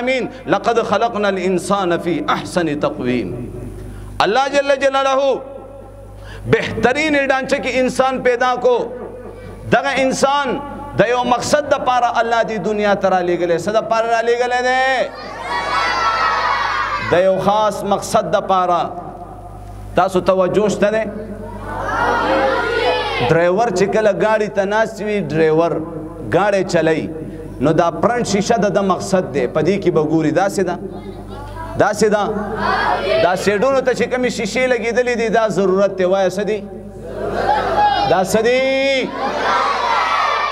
آمین لقد خلقنا الانسان فی احسن تقویم. اللہ جل جلالہ بہترین ڈانچہ کی انسان پیدا کو دغه انسان د یو مقصد د پاره الله دی دنیا ترا لګلې صد پاره را لګلې ده د یو خاص مقصد د پاره. تاسو توجه شته ده ډرایور چې کله گاڑی ته ناست وي ډرایور گاڑی چلای نو دا پرنټ شیشه د مقصد ده پدې کې بګوري داسې ده داسې ده دا سیډونو ته چې کومې شیشې لګېدلې دي دا ضرورت دی وایه څه دي دا څه دي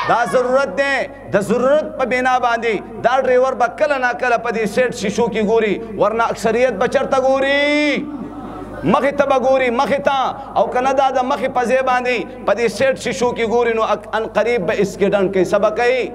دا ضرورت دی د ضرورت په بنا باندې دا ډرایور به کله ناکله په دې سیټ شیشو کې ګوري ورنه اکثریت به چېرته ګوري مخې ته به ګوري مخې ته او که نه دا د مخې په ځای باندې په دې سیټ شیشو کې ګوري نو ان قریب به اسکیډنټ کوي څه به کوي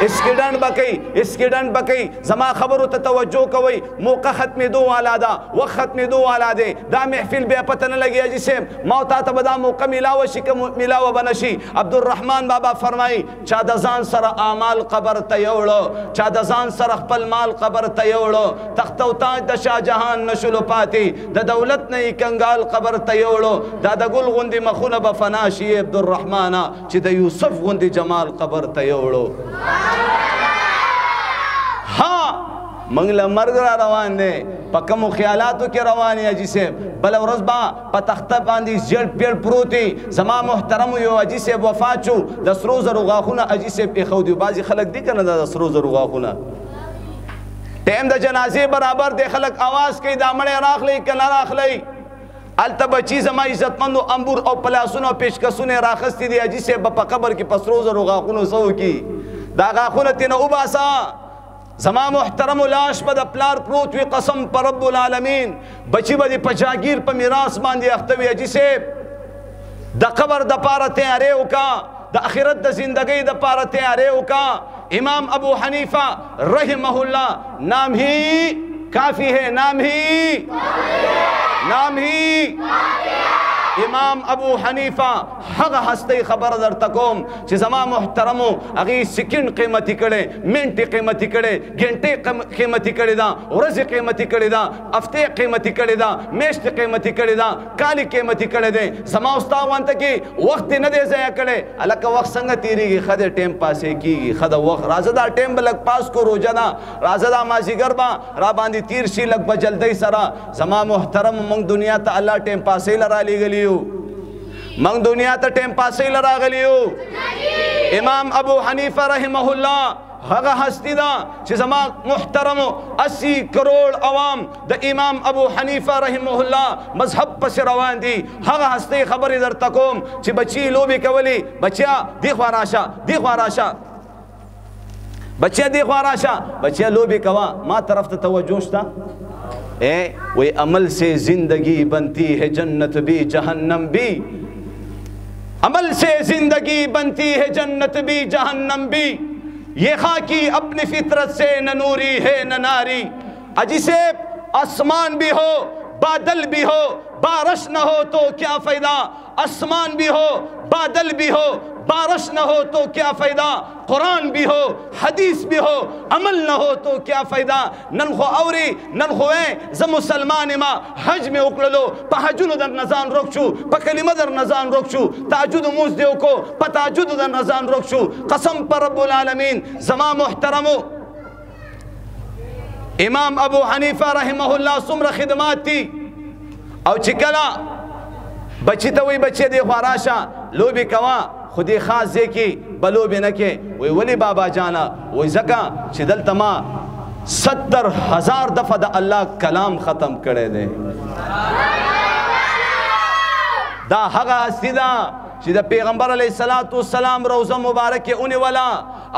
اسکیډنټ بکی اسکیډنټ بکی. زما خبرو ته توجه کوئ موقع ختمېدو والا ده وخت ختمېدو والا دی دا محفل بیا پته نه لګي حاجي صاحب ما تا ته به دا موقع میلاوه شي که میلاوه به نه شي. عبدالرحمن بابا فرمایي چا د ځان سره اعمال قبر ته یوړه چا د ځان سره خپل مال قبر ته یوړه تخت او تاج د شاهجهان نشلو پاتې د دولت نه یې کنګال قبر ته یوړه دا د ګل غوندې مخونه به فنا شي عبدالرحمنه چې د یوسف غوندې جمال قبر ته یوړو. ها منگ لمرگ را روان دے پا کمو خیالاتو کی روانی حاجی صاحب بل ورځ با پا تخته باندې زیړ پیړ پروتی زما محترم یو حاجی صاحب وفات شو د سرو زرو غاښونه حاجی صاحب ایښودي بعضې خلک دي که نه د سرو زرو غاښونه ټیم د جنازې برابر دی خلک آواز کوي دا مړی راخلی که نه راخلی الته بچی زما عزتمندو امبور او پلاسونه او پیشکسونه راخستی دی حاجی صاحب په قبر کې په سرو زرو غاښونو څه وکړي دا غاښونه تېنه وباسه زما محترم لاش به د پلار پروت وي قسم په رب العالمین بچی به دې په جاګیر په میراث باندې اخته وي حاجي صاحب د قبر د پاره تیاری وکړه د آخرت د زندګۍ د پاره تیاری وکړه. امام ابو حنیفه رحمه الله نام ہی کافی ہے نام ہی امام ابو حنیفه هغه هستی خبر در تکوم چې زما محترمو هغې سکند قیمتي کړی منټې قیمتي کړی ګنټې قیمتي کړې ده ورځې قیمتي کړې ده هفتې قیمتي کړې ده میاشتې قیمتي کړې ده کالي قیمتي کړی دی. زما او ستا غونته کې وخت یې نه دی ضایع کړی هلکه وخت څنګه تېرېږي ښه دی ټایم پاسې کېږي ښه ده وخت راځه دا ټایم به لږ پاس کو روژه ده راځه دا مازدیګر به را باندې تېر شي لږ به جلدۍ سره. زما محترم موږ دنیا ته الله ټایم پاسۍ له رالیږلي من دنیا ته ټایم پاسۍ له راغلی امام ابو حنیفه رحمه الله هغه هستی ده چې زما محترمو 80 کروڑ عوام د امام ابو حنیفه رحمه الله مذهب پسې روان دي. هغه هستی خبرې درته کوم چې بچي لوبې کولې بچیا دې خوا راشه دې خوا راشه بچیا دې خوا راشه بچیا لوبې کوه ما طرف ته توجه شته وی عمل سے زندگی بنتی ہے جنت بھی جہنم بھی عمل سے زندگی بنتی ہے جنت بھی جہنم بھی یہ خاکی اپنی فطرت سے نہ نوری ہے نہ ناری. حاجی صاحب آسمان بھی ہو بادل بھی ہو بارش نہ ہو تو کیا فائدہ آسمان بھی ہو بادل بھی ہو بارش نہ ہو تو کیا فائدہ قرآن بھی ہو حدیث بھی ہو عمل نہ ہو تو کیا فائدہ. نن خو اوري نن خو زه مسلمان ما حج میں وکړلو په حجونو در نزان روک شو په کلمه در نزان روک شو تهجد موز دیو کو په تهجد در نزان روک شو قسم پر رب العالمین. زما محترمو امام ابو حنیفه رحمه الله څومره خدمات دي او چې کله بچی ته وی بچی دی خوا راشه لوبې کوه خو دې خاص ځای کې به لوبې نه کې وی ولې بابا جانه وی ځکه چې دلته ما 70,000 دفعه د الله کلام ختم کړی دی. دا هغه هستی ده چې د پیغمبر علیه الصلاة والسلام روزه مبارکه ونیوله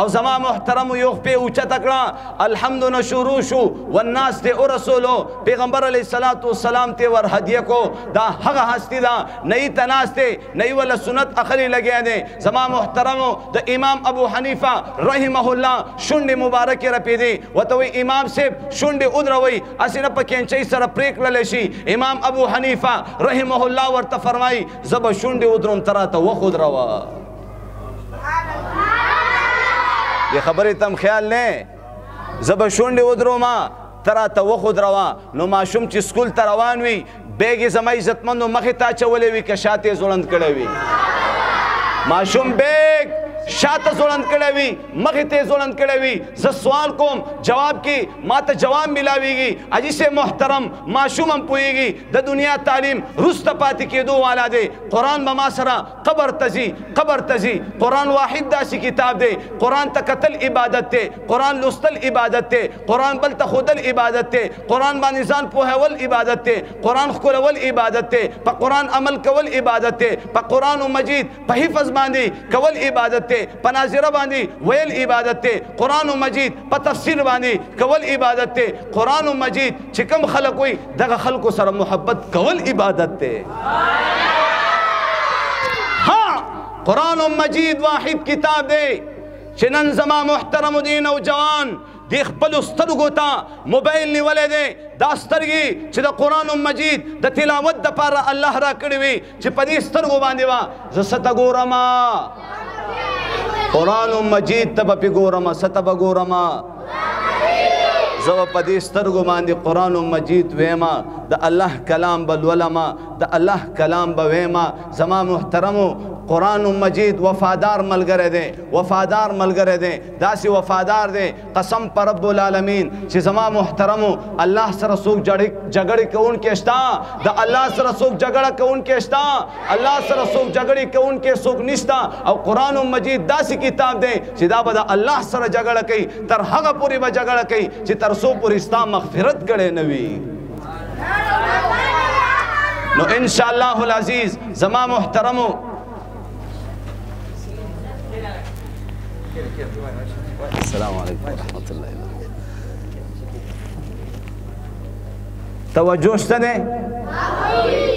او زما محترم یو خپې اوچته کړه الحمد نه شروع شو والناس ته ورسولو پیغمبر علیه الصلاة والسلام ته ور هدیه کو. دا هغه هستی ده نه یې ته ناست دی نه یې وله سنت اخلي لګیا دی. زما محترمو د امام ابو حنیفه رحمه الله شونډې مبارکې رپېدې ورته وایي امام صاحب شونډې ودروئ هسې نه په کینچۍ سره پرې کړلی شي. امام ابو حنیفه رحمه الله ورته فرمایي زه به شونډې ودروم ته راته وخودروه. یہ خبریں تم خیال لیں زب شونډې ودروما ته راته وخودروه نو ماشوم چې سکول ته روان وي بیګ یې زما عزتمندو مخې ته اچولی وي که شاته یې ځوړند کړی وي ماشوم بیګ شاته ځوړند کړی وي مخې ته یې ځوړند کړی وي زه سوال کوم جواب کې ما ته جواب میلاویږي حاجي صاحب محترم ماشوم هم پوهېږي د دنیا تعلیم وروسته پاتې کېدو والا دی قرآن به ما سره قبر ته ځي قرآن واحد داسې کتاب دی قرآن ته کتل عبادت دی قرآن لوستل عبادت دی قرآن بل ته ښودل عبادت دی قرآن باندې ځان پوهول عبادت دی قرآن ښکلول عبادت دی په قرآن عمل کول عبادت دی په قرآن مجید په حفظ باندې کول عبادت دی په ناظره باندې ویل عبادت دی قرآن مجید په تفسیر باندې کول عبادت دی قرآن مجید چې کوم خلک وي دغه خلکو سره محبت کول عبادت دی ها قرآن مجید واحد کتاب دی چې نن زما محترم دي نوجوان دی خپلو سترګو ته موبایل نیولی دی دا سترګې چې د قرآن مجید د تلاوت دپاره الله را کړې وي چې په دې سترګو باندې به زه څه ته ګورم قرآن مجید ته به پې ګورم څه ته به ګورم زه به په دې سترګو باندې قرآن مجید ویما د الله کلام به لولما د الله کلام به ویما زما محترمو قرآن مجید وفادار ملګری دی وفادار ملګری دی داسې وفادار دی قسم په رب العالمین چې زما محترمو الله سره څوک جګړې کوونکی شته د الله سره څوک جګړه کوونکی شته الله سره څوک جګړې کوونکی څوک نشته او قرآن مجید داسې کتاب دی چې دا به د الله سره جګړه کوي تر هغه پورې به جګړه کوي چې تر څو پورې ستا مغفرت کړی نه وي نو انشاءالله العزیز زما محترمو السلام علیکم ورحمۃ اللہ توجه شته ده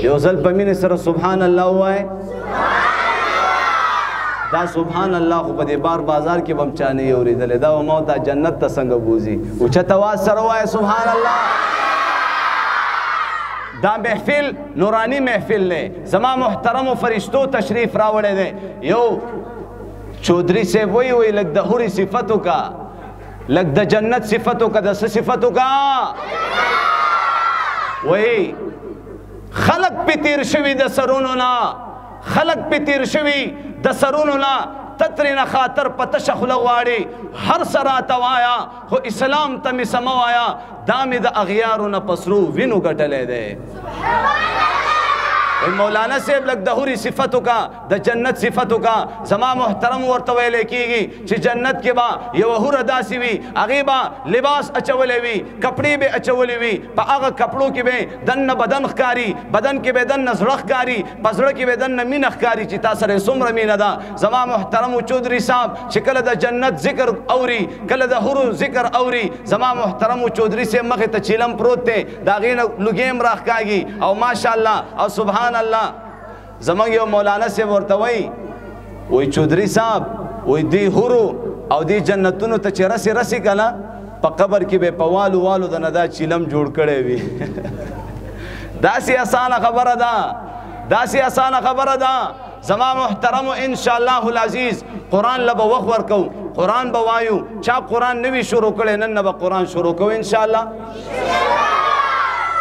یو ځل په مینې سره سبحان الله ووایه دا سبحان الله خو په دې بار بازار کې به هم چا نه یې اورېدلی دا به ما دا جنت ته څنګه بوځي اوچت اواز سره ووایه سبحان الله دا محفل نورانی محفل دی زما محترمو فرشتو تشریف راوړی دی یو چودھری سے وہی لگ دا حوری صفتوں کا لگ دا جنت صفتوں کا دا صفتوں کا وہی خلق پی تیر شوی دا سرونونا خلق پی تیر شوی دا سرونونا تترین خاطر پتش خلقواری ہر سراتا وایا خو اسلام تمی سموایا دامی دا اغیارونا پسرو وینو گٹلے دے مولانا صاحب لگ دہوری صفتوں کا دا جنت صفتوں کا زما محترم ورته ویلې کیږي چې جنت کې با یو حور داسي وي هغه با لباس اچولې وي کپڑے به اچولې وي په هغه کپړو کې به دنه بدن ښکاری بدن کې به دنه زړه ښکاری پزړه کې به دنه مینه ښکاری چې تاسو سره څومره مینه ده زما محترم چودھری صاحب چې کله د جنت ذکر اوري کله د حور ذکر اوري زما محترم چودھری سے مخه ته چیلم پروت ته دا غینه لګیم راخکاږي او ماشاءالله او سبحان الله زمونږ یو مولانا سے ورته وای چودھری صاحب وای دی حورو او دی جنتونو ته چې رسې رسې کنه په قبر کې به په والو د ندا چیلم جوړ کړی وي داسې اسانه خبره ده داسې اسانه خبره ده زما محترمو انشاءالله العزیز قرآن لبه وخت ورکو قرآن به وایو چا قرآن نوی شروع کړی نن به قرآن شروع کوو انشاءالله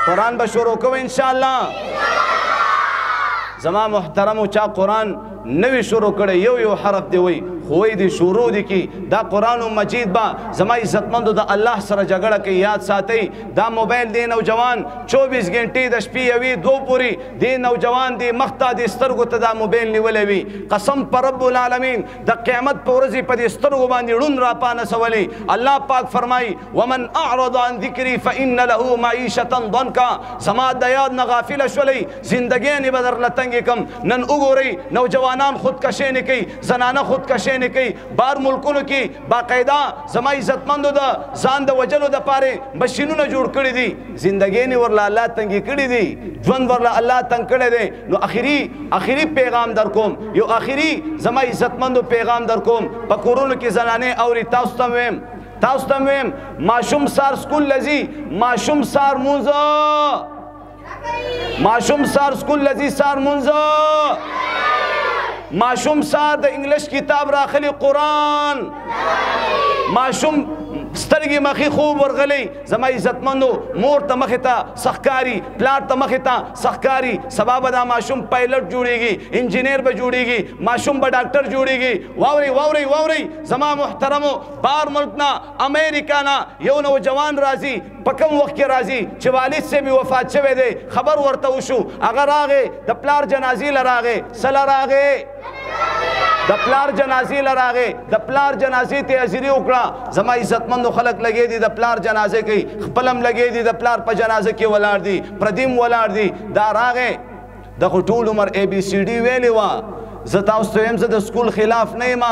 قرآن به شروع کوو انشاءالله زما محترمو چا قرآن نوی شروع کړی یو حرف دی وی خوی دی شروع دی کی دا قرآن مجید با زما عزتمندو دا الله سره جګړه کوي یاد ساتئ دا موبایل دی نوجوان 24 غنټې د شپې یوې دو پوری دی نوجوان دی مخته دی سترګو ته دا موبایل نیولی وي قسم په رب العالمین د قیامت په ورځې په دې سترګو باندې ړوند راپانسولی الله پاک فرمایي ومن اعرض عن ذکري فان له معیشة ضنکا زما د یاد نه غافله شولی زندګۍ به درله تنګې کم نن وګورئ نوجوانان خودکشۍ نه کوي زنانه خودکشۍ نه کوي بار ملکونو کې باقاعده زما عزتمندو د ځان د وجلو دپاره مشینونه جوړ کړي دي زندګۍ ورله الله تنګې کړي دي ژوند ورله الله تنګ کړی دی نو اخري پیغام در کوم یو اخري زما عزتمندو پیغام در کوم په کورونو کې زنانې اوري تاسو ته ویم ماشوم سار سکول لذي ماشوم سار مونځه ماشوم سار سکول لذي سار مونځه ماشوم سار د انګلیش کتاب راخلی قرآن ماشوم سترګې مخې خوب ورغلی زما عزتمندو مور ته مخې ته سخکاري پلار ته مخې ته سخکاري سبا به دا ماشوم پایلټ جوړیږي انجینیر به جوړیږي ماشوم به ډاکټر جوړیږي واوري واوري واوري زما محترمو بار ملک نه امریکا نه یو نوجوان راځي په کوم وخت کې راځي چې والد صاحب وفات شوی دی خبر ورته وشو هغه راغی د پلار جنازې له راغی سله راغی د پلار جنازې لراغه د پلار جنازې ته حاضری وکړه زما عزتمندو خلک لګې دي د پلار جنازې کوي خپلم لګې دي د پلار په جنازه کې ولاړ دي پردیم ولاړ دي دا راغه د ټول عمر اے بی سی ډي ویلې وا زه تاسو ته هم زه د سکول خلاف نه یم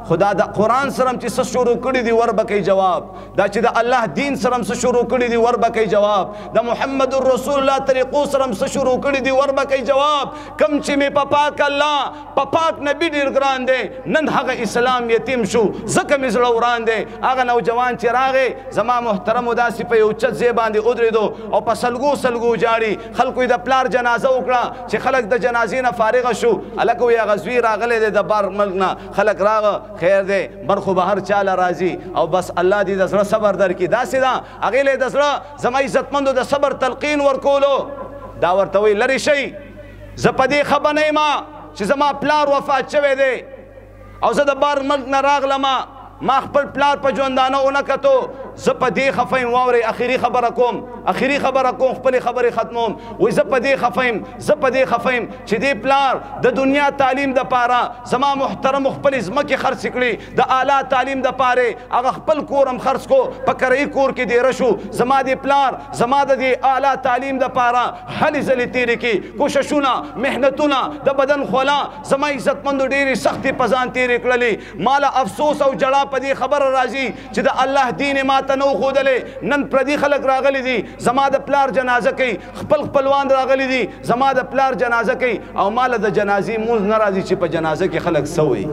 خدا د قرآن سره چې څه شروع کړي دي ور به کوي جواب دا چې د الله دین سره څه شروع کړي دي ور به کوي جواب د محمد رسول الله طریقو سره څه شروع کړي دي ور به کوي جواب کم چې مې په پاک الله په پاک نبی ډېر ګران دی نن هغه اسلام یتیم شو ځکه مې زړه وران دی هغه نوجوان چې راغی زما محترمو داسې په یو چت ځای باندې ودرېدو او په سلګو سلګو جاړي خلکو یې د پلار جنازه وکړه چې خلک د جنازې نه فارغه شو هلکه وایي هغه زوی راغلی دی د بار ملک نه خلک راغه خیر دی برخو به هر چاله راځي او بس الله دې د زړه صبر درکړي داسې ده هغې له یې د زړه زما عزتمندو د صبر تلقین ورکولو دا ورته وایي لرې شئ زه په دې ښه به نه یم چې زما پلار وفات شوی دی او زه د بار ملک نه راغلم ما خپل پلار په ژوندانه ونه کتو زه په دې خفه یم واورئ اخري خبره کوم خپلې خبرې ختموم وایي زه په دې خفه یم چې دې پلار د دنیا تعلیم دپاره زما محترمو خپلې ځمکې خرڅ کړي د اعلی تعلیم دپاره هغه خپل کور هم خرڅ کو په کرایي کور کې دیره شو زما دې پلار زما د دې اعلی تعلیم دپاره هلې ځلې تېرې کړي کوششونه محنتونه د بدن خوله زما عزتمندو ډېرې سختې په ځان تېرې کړلې ماله افسوس او جړا په دې خبره راځي چې د الله دین ما ته نو ښودلی نن پردي خلک راغلي دي زما د پلار جنازه کوي خپلوان راغلي دي زما د پلار جنازه کوي او ماله د جنازې مونځ نه راځي چې په جنازه کې خلک څه وایي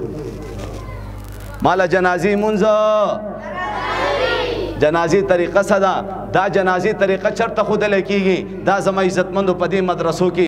ماله جنازې مونځ جنازې طریقه څه ده دا جنازې طریقه چېرته ښودلی کېږي دا زما عزتمندو په دې مدرسو کې